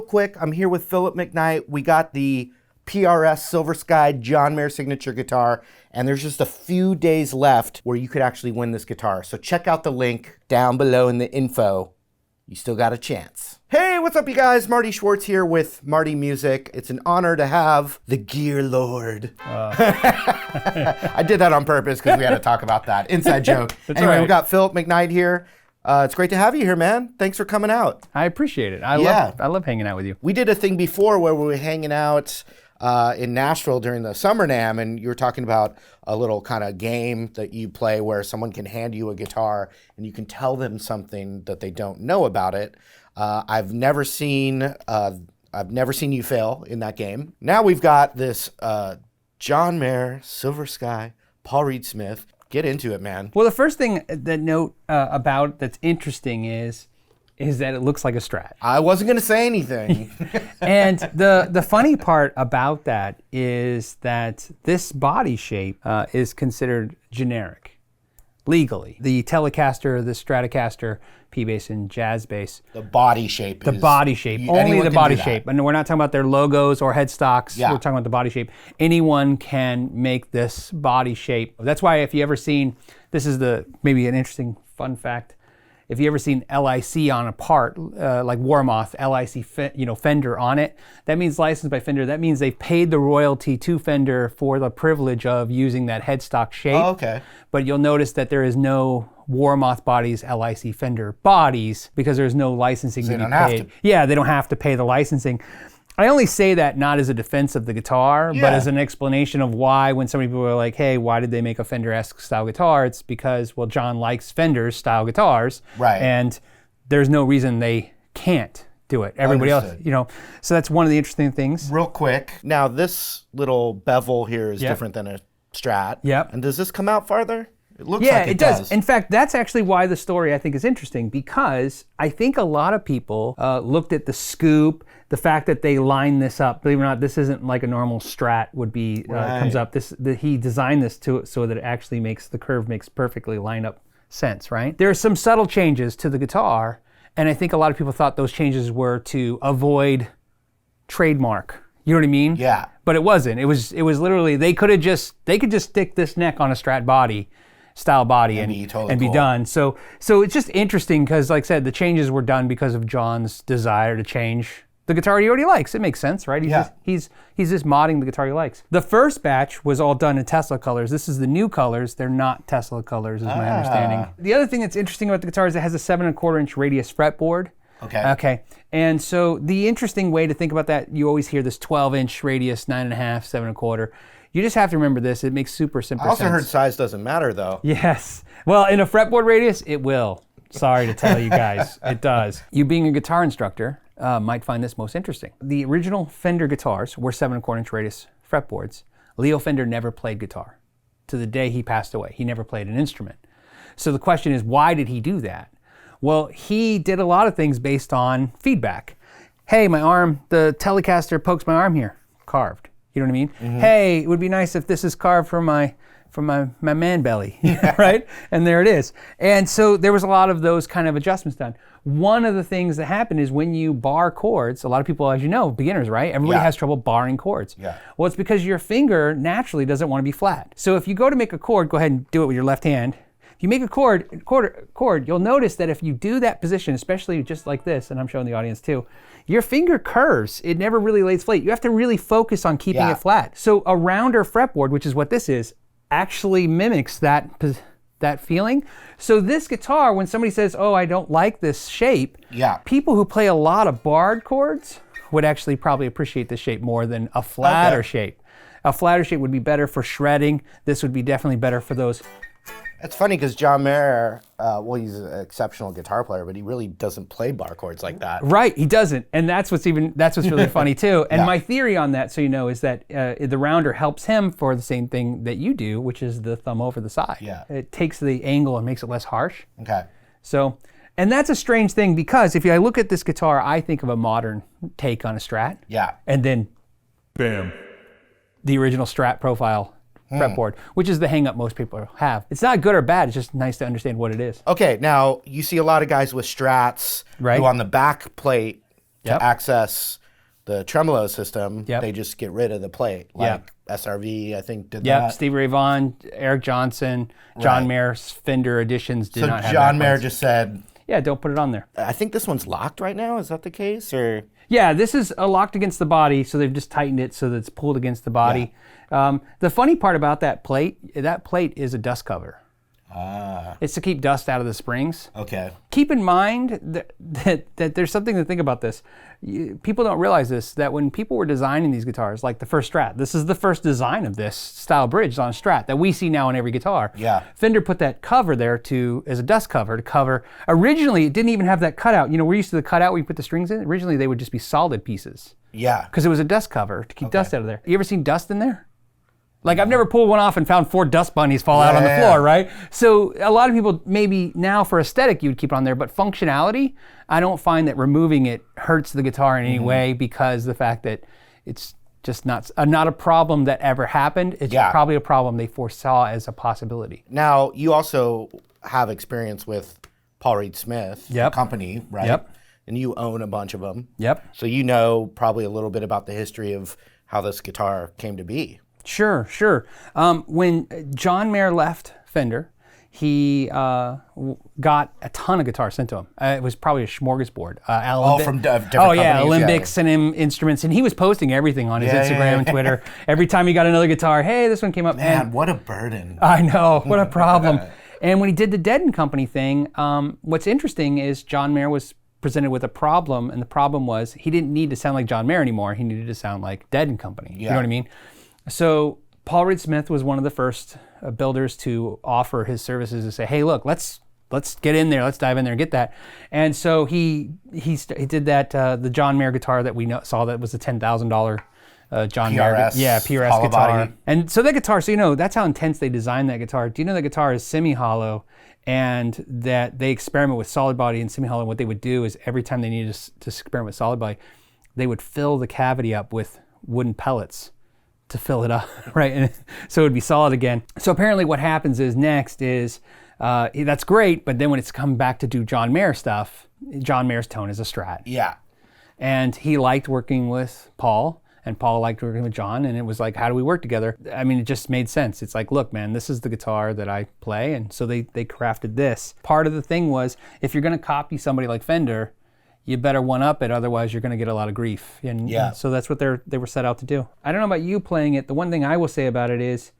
Quick, I'm here with Phillip McKnight. We got the PRS Silver Sky John Mayer signature guitar, and there's just a few days left where you could actually win this guitar. So check out the link down below in the info. You still got a chance. Hey, what's up, you guys? Marty Schwartz here with Marty Music. It's an honor to have the Gear Lord. I did that on purpose because we had to talk about that. Inside joke. Anyway, right. We got Phillip McKnight here. It's great to have you here, man. Thanks for coming out. I appreciate it. I love hanging out with you. We did a thing before where we were hanging out in Nashville during the Summer NAMM, and you were talking about a little kind of game that you play where someone can hand you a guitar and you can tell them something that they don't know about it. I've never seen you fail in that game. Now we've got this John Mayer, Silver Sky, Paul Reed Smith. Get into it, man. Well, the first thing that note about that's interesting is that it looks like a Strat. I wasn't going to say anything. And the funny part about that is that this body shape is considered generic legally. The Telecaster, the Stratocaster, P-Bass, and Jazz Bass. The body shape. The body shape. Only the body shape. And we're not talking about their logos or headstocks. Yeah. We're talking about the body shape. Anyone can make this body shape. That's why if you ever seen, this is maybe an interesting fun fact. If you ever seen LIC on a part, like Warmoth, LIC Fender on it, that means licensed by Fender. That means they've paid the royalty to Fender for the privilege of using that headstock shape. Oh, okay. But you'll notice that there is no Warmoth bodies, LIC Fender bodies, because there's no licensing to be paid. Yeah, they don't have to pay the licensing. I only say that not as a defense of the guitar, but as an explanation of why when so many people are like, hey, why did they make a Fender-esque style guitar? It's because, well, John likes Fender style guitars. Right. And there's no reason they can't do it. Everybody Understood. else, so that's one of the interesting things. Real quick. Now, this little bevel here is different than a Strat. Yep. And does this come out farther? It looks like it does. In fact, that's actually why the story I think is interesting, because I think a lot of people looked at the scoop, the fact that they line this up. Believe it or not, this isn't like a normal Strat would be comes up. He designed this so that it actually makes the curve makes perfectly lined up sense, right? There are some subtle changes to the guitar, and I think a lot of people thought those changes were to avoid trademark. You know what I mean? Yeah. But it wasn't. It was literally they could just stick this neck on a Strat body. Style body and be done. So it's just interesting because, like I said, the changes were done because of John's desire to change the guitar he already likes. It makes sense, right? He's just modding the guitar he likes. The first batch was all done in Tesla colors. This is the new colors. They're not Tesla colors, is my understanding. The other thing that's interesting about the guitar is it has a 7¼ inch radius fretboard. Okay. And so the interesting way to think about that, you always hear this 12-inch radius, 9.5, 7¼ You just have to remember this. It makes super simple sense. I also heard size doesn't matter, though. Yes. Well, in a fretboard radius, it will. Sorry to tell you guys, it does. You being a guitar instructor might find this most interesting. The original Fender guitars were 7¼ inch radius fretboards. Leo Fender never played guitar. To the day he passed away, he never played an instrument. So the question is, why did he do that? Well, he did a lot of things based on feedback. Hey, my arm, the Telecaster pokes my arm here, carved. You know what I mean? Mm-hmm. Hey, it would be nice if this is carved from my man belly, right? And there it is. And so there was a lot of those kind of adjustments done. One of the things that happened is when you bar chords, a lot of people, as you know, beginners, right? Everybody has trouble barring chords. Yeah. Well, it's because your finger naturally doesn't want to be flat. So if you go to make a chord, go ahead and do it with your left hand. If you make a chord, you'll notice that if you do that position, especially just like this, and I'm showing the audience too, your finger curves. It never really lays flat. You have to really focus on keeping it flat. So a rounder fretboard, which is what this is, actually mimics that feeling. So this guitar, when somebody says, oh, I don't like this shape, people who play a lot of barred chords would actually probably appreciate this shape more than a flatter shape. A flatter shape would be better for shredding. This would be definitely better for those It's funny because John Mayer, well, he's an exceptional guitar player, but he really doesn't play bar chords like that. Right, he doesn't, and that's what's really funny too. And my theory on that, so you know, is that the rounder helps him for the same thing that you do, which is the thumb over the side. Yeah. It takes the angle and makes it less harsh. Okay. So, and that's a strange thing because if I look at this guitar, I think of a modern take on a Strat. Yeah. And then, bam, the original Strat profile fretboard, which is the hang up most people have. It's not good or bad, it's just nice to understand what it is. Okay, now you see a lot of guys with Strats Right. who on the back plate to Yep. access the tremolo system, Yep. they just get rid of the plate. Like Yep. SRV, I think, did Yep, that. Stevie Ray Vaughan, Eric Johnson, John Right. Mayer's Fender editions did So not have John that Mayer place. just said, Yeah, don't put it on there. I think this one's locked right now. Is that the case? Or Yeah, this is locked against the body, so they've just tightened it so that it's pulled against the body. The funny part about that plate is a dust cover. It's to keep dust out of the springs. okay. Keep in mind that there's something to think about this. People don't realize this, that when people were designing these guitars, like the first Strat, this is the first design of this style bridge on a Strat that we see now in every guitar. Yeah. Fender put that cover there as a dust cover to cover. Originally, it didn't even have that cutout. You know, we're used to the cutout where you put the strings in. Originally, they would just be solid pieces Yeah. because it was a dust cover to keep dust out of there. You ever seen dust in there? Like, I've never pulled one off and found 4 dust bunnies fall out on the floor, right? So a lot of people, maybe now for aesthetic, you would keep it on there, but functionality, I don't find that removing it hurts the guitar in any way because the fact that it's just not a problem that ever happened. It's probably a problem they foresaw as a possibility. Now, you also have experience with Paul Reed Smith, the company, right? Yep. And you own a bunch of them. Yep. So you know probably a little bit about the history of how this guitar came to be. Sure. When John Mayer left Fender, he got a ton of guitars sent to him. It was probably a smorgasbord. From different Alembics and instruments, and he was posting everything on his Instagram and Twitter. Every time he got another guitar, hey, this one came up. Man, what a burden. I know, what a problem. And when he did the Dead & Company thing, what's interesting is John Mayer was presented with a problem, and the problem was he didn't need to sound like John Mayer anymore. He needed to sound like Dead & Company. You know what I mean? So Paul Reed Smith was one of the first builders to offer his services to say, hey, look, let's get in there, let's dive in there and get that. And so he did that, the John Mayer guitar that we saw that was the $10,000 John Mayer. PRS guitar. Body. And so that guitar, so you know, that's how intense they designed that guitar. Do you know the guitar is semi-hollow and that they experiment with solid body and semi-hollow? And what they would do is every time they needed to experiment with solid body, they would fill the cavity up with wooden pellets to fill it up, right? And so it would be solid again. So apparently what happens is next is, that's great, but then when it's come back to do John Mayer stuff, John Mayer's tone is a Strat. Yeah. And he liked working with Paul, and Paul liked working with John, and it was like, how do we work together? I mean, it just made sense. It's like, look, man, this is the guitar that I play, and so they crafted this. Part of the thing was, if you're gonna copy somebody like Fender, you better one-up it, otherwise you're going to get a lot of grief. And so that's what they were set out to do. I don't know about you playing it. The one thing I will say about it is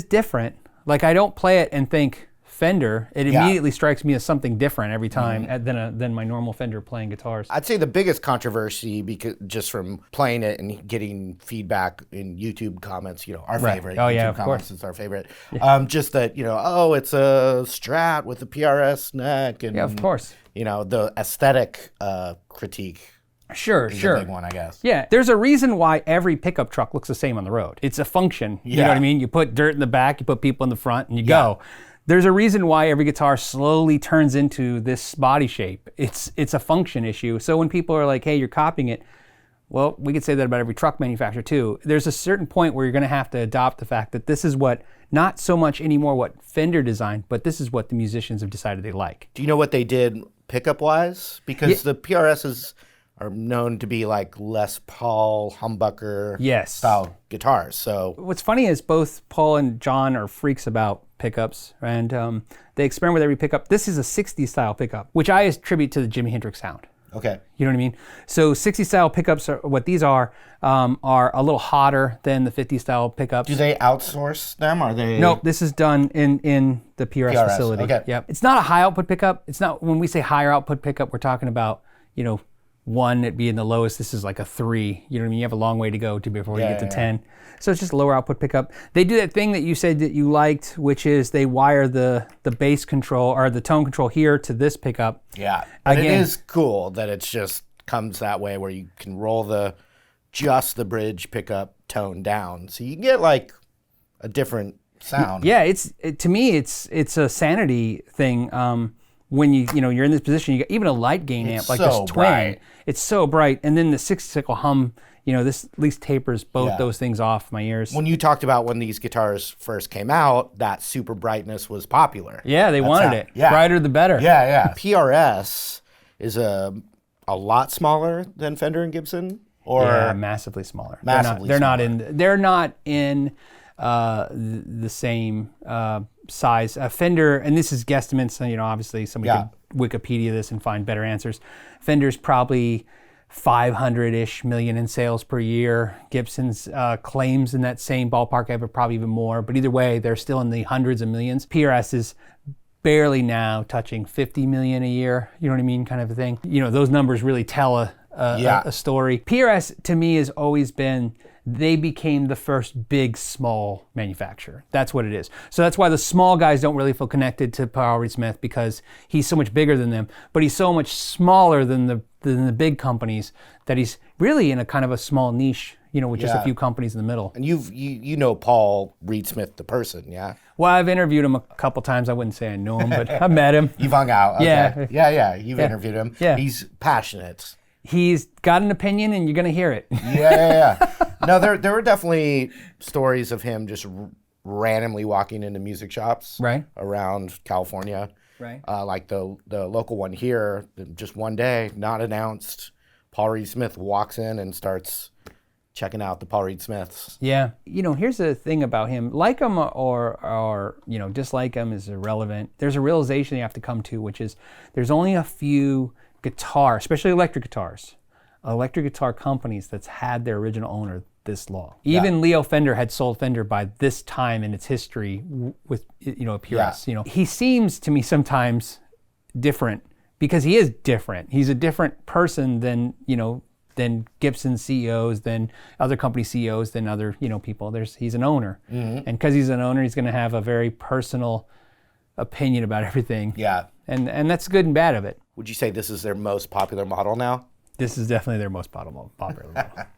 different. Like, I don't play it and think Fender. It immediately strikes me as something different every time than my normal Fender playing guitars. I'd say the biggest controversy, because just from playing it and getting feedback in YouTube comments, you know, our favorite. Oh, YouTube yeah, of comments course. is our favorite. Just that, you know, oh, it's a Strat with a PRS neck. And, Yeah, of course. You know, the aesthetic critique Sure. is a big one, I guess. Yeah, there's a reason why every pickup truck looks the same on the road. It's a function. You know what I mean? You put dirt in the back, you put people in the front, and you go. There's a reason why every guitar slowly turns into this body shape. It's a function issue. So when people are like, hey, you're copying it, well, we could say that about every truck manufacturer too. There's a certain point where you're going to have to adopt the fact that this is what, not so much anymore what Fender designed, but this is what the musicians have decided they like. Do you know what they did pickup-wise? Because the PRSs are known to be like Les Paul, humbucker style guitars. So what's funny is both Paul and John are freaks about pickups, and they experiment with every pickup. This is a 60s style pickup, which I attribute to the Jimi Hendrix sound. Okay. You know what I mean? So 60 style pickups are what these are a little hotter than the 50 style pickups. Do they outsource them? Are they? No, this is done in the PRS facility. Okay. Yep. It's not a high output pickup. It's not, when we say higher output pickup, we're talking about, you know, 1 at being the lowest. This is like a 3. You know what I mean? You have a long way to go before you get to 10. So it's just lower output pickup. They do that thing that you said that you liked, which is they wire the bass control or the tone control here to this pickup. Yeah. But it is cool that it's just comes that way where you can roll just the bridge pickup tone down. So you can get like a different sound. Yeah, to me it's a sanity thing. When you're in this position, you got even a light gain amp like this twin. Bright. It's so bright, and then the 60 will hum. This at least tapers both those things off my ears. When you talked about when these guitars first came out, that super brightness was popular. Yeah, they wanted it. Yeah. Brighter the better. Yeah. PRS is a lot smaller than Fender and Gibson, or massively smaller. They're not in the same size. Fender, and this is guesstimates. Obviously somebody could Wikipedia this and find better answers. Fender's probably 500-ish million in sales per year. Gibson's claims in that same ballpark have probably even more, but either way, they're still in the hundreds of millions. PRS is barely now touching 50 million a year, you know what I mean, kind of a thing. Those numbers really tell a story. PRS to me has always been, they became the first big small manufacturer. That's what it is. So that's why the small guys don't really feel connected to Paul Reed Smith, because he's so much bigger than them, but he's so much smaller than the big companies that he's really in a kind of a small niche, with just a few companies in the middle. And you know Paul Reed Smith, the person, yeah? Well, I've interviewed him a couple times. I wouldn't say I know him, but I met him. You've hung out. Okay. Yeah. You've interviewed him. Yeah. He's passionate. He's got an opinion, and you're going to hear it. Yeah. No, there were definitely stories of him just randomly walking into music shops around California. Right. Like the local one here, just one day, not announced, Paul Reed Smith walks in and starts checking out the Paul Reed Smiths. Yeah. Here's the thing about him. Like him or dislike him is irrelevant. There's a realization you have to come to, which is there's only a few guitar, especially electric guitar companies that's had their original owner this long. Even Leo Fender had sold Fender by this time in its history with a PRS. He seems to me sometimes different because he is different. He's a different person than Gibson CEOs, than other company CEOs, than other people. He's an owner, and because he's an owner, he's going to have a very personal opinion about everything. Yeah, and that's good and bad of it. Would you say this is their most popular model now? This is definitely their most popular model.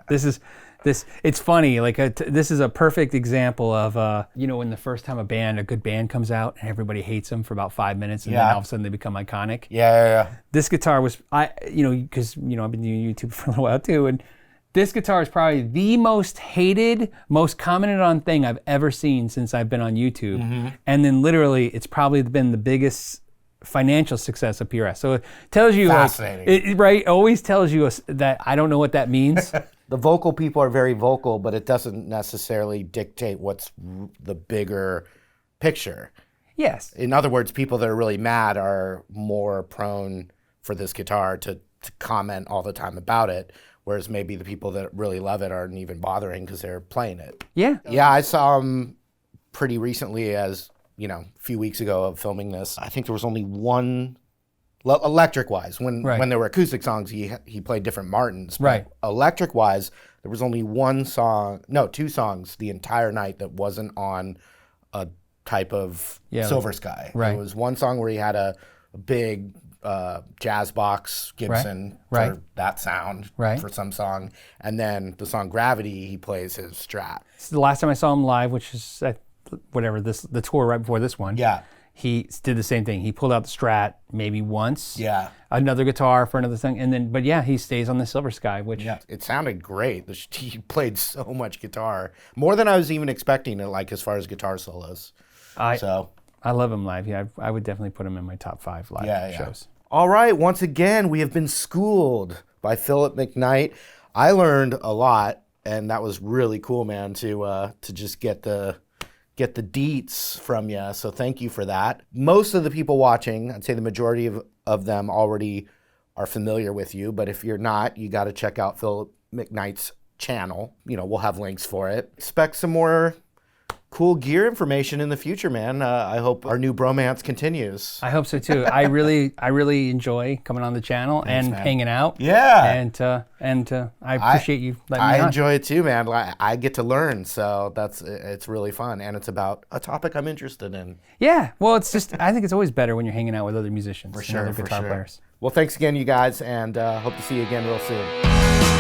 It's funny. This is a perfect example of when the first time a good band comes out and everybody hates them for about 5 minutes, and then all of a sudden they become iconic. Yeah. This guitar was because I've been doing YouTube for a little while too, and this guitar is probably the most hated, most commented on thing I've ever seen since I've been on YouTube. Mm-hmm. And then literally, it's probably been the biggest financial success of PRS. So it tells you, fascinating. It always tells you that I don't know what that means. The vocal people are very vocal, but it doesn't necessarily dictate what's the bigger picture. Yes. In other words, people that are really mad are more prone for this guitar to comment all the time about it, whereas maybe the people that really love it aren't even bothering because they're playing it. Yeah. Yeah, I saw him pretty recently a few weeks ago of filming this. I think there was only one, electric-wise. When there were acoustic songs, he played different Martins. Right. Electric-wise, there was only two songs the entire night that wasn't on a type of Silver Sky. Right. There was one song where he had a big jazz box Gibson for that sound for some song, and then the song Gravity, he plays his Strat. So the last time I saw him live, which is the tour right before this one. Yeah. He did the same thing. He pulled out the Strat maybe once. Yeah. Another guitar for another thing, and then he stays on the Silver Sky, which it sounded great. He played so much guitar, more than I was even expecting. As far as guitar solos. I love him live. Yeah, I would definitely put him in my top 5 live shows. All right. Once again, we have been schooled by Phillip McKnight. I learned a lot, and that was really cool, man. To just get the deets from you. So thank you for that. Most of the people watching, I'd say the majority of them already are familiar with you. But if you're not, you got to check out Phillip McKnight's channel. We'll have links for it. Expect some more cool gear information in the future, man. I hope our new bromance continues. I hope so too. I really enjoy coming on the channel and man. hanging out. Yeah. And I appreciate you letting me on. I enjoy it too, man. I get to learn, so it's really fun, and it's about a topic I'm interested in. Yeah. Well, it's just I think it's always better when you're hanging out with other musicians and other guitar players. Well, thanks again, you guys, and hope to see you again real soon.